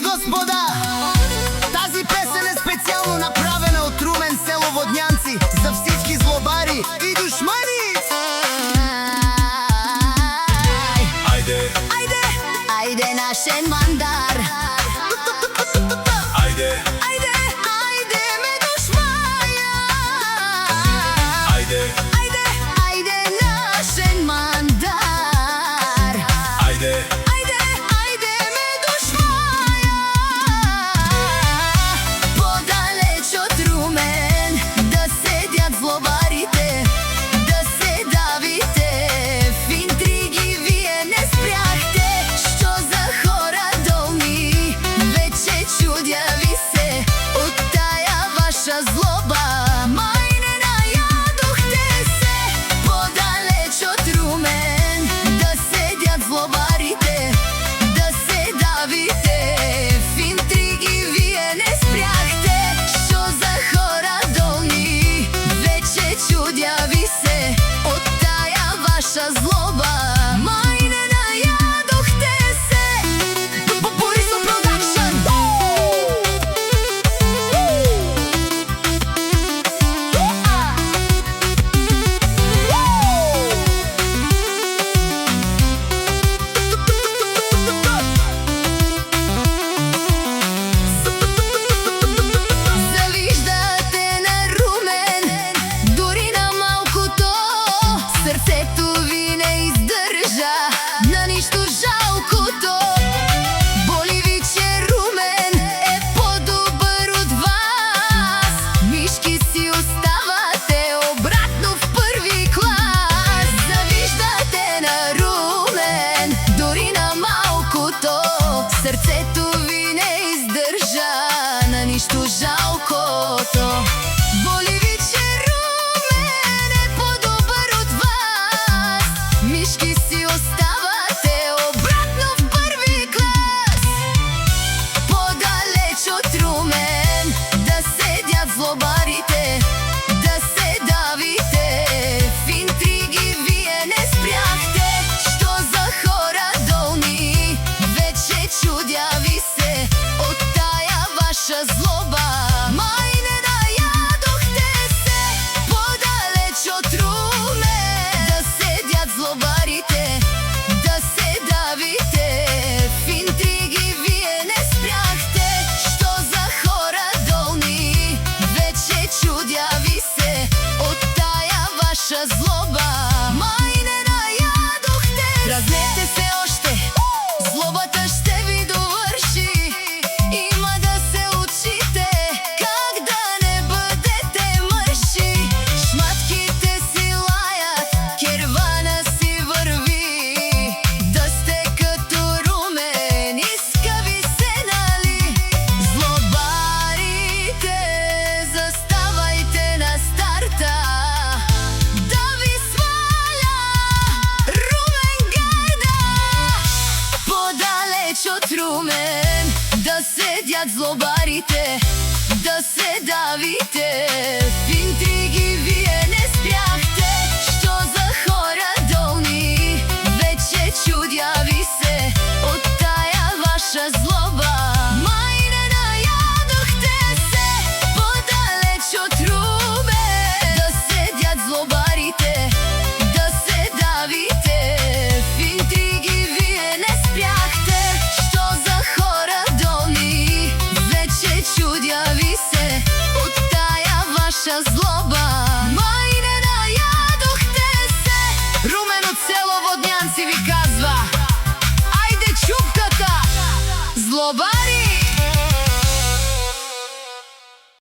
господа, тази песен е специално направена от Румен, село Воднянци, за всички злобари и душмани. Айде, айде, айде нашен мандар. айде, айде, айде ме душмая. айде, айде, айде нашен мандар. айде, айде, айде ме душмая. Подалеч от Румен да седят злобарите, да се давите в интриги. Вие не спряхте, що за хора долни. Вече чудя ви се от тая ваша злоба. Май не наядохте се. Подалеч от Румен да седят злобарите, да се давите в интриги. Вие не спряхте, що за хора долни. Вече чудя ви се от тая ваша злоба. Май не наядохте се. Борисов Продакшън. Завиждате на Румен, дори на малкото. Сърцето ви не издържа на нищо жалкото. Боли ви, че Румен е по-добър от вас. Мишки си оставате обратно в първи клас. Завиждате на Румен, дори на малкото. Сърцето ви не издържа на нищо жалкото. Боли ви, че Румен е по-добър от вас. Мишки си оставате обратно в първи клас. Подалеч от Румен да седят злобарите, да се давите в интриги. Вие не спряхте, що за хора долни. Вече чудя ви се от тая ваша злоба. Май не наядохте се. Подалеч от Румен да седят злобарите, да се давите в интриги. Вие не спряхте, що за хора долни. Вече чудя ви се от тая ваша злоба. Май не наядохте. Дразнете се още, злобата ще ви довърши. Има да се учите как да не бъдете мърши. Шматките си лаят, кервана си върви. Да сте като Румен, иска ви се, нали? Злобарите, заставайте на старта. Да ви сваля Румен Гайда. Подалеч от Румен да седят злобарите, да се давите в интриги. Вие не спряхте, що за хора долни. Вече чудя ви се от тая ваша злоба. Май не наядохте се. Подалеч от Румен да седят злобарите, да се давите в интриги. Вие не спряхте, що за хора долни. Вече чудя ви се от тая ваша злоба.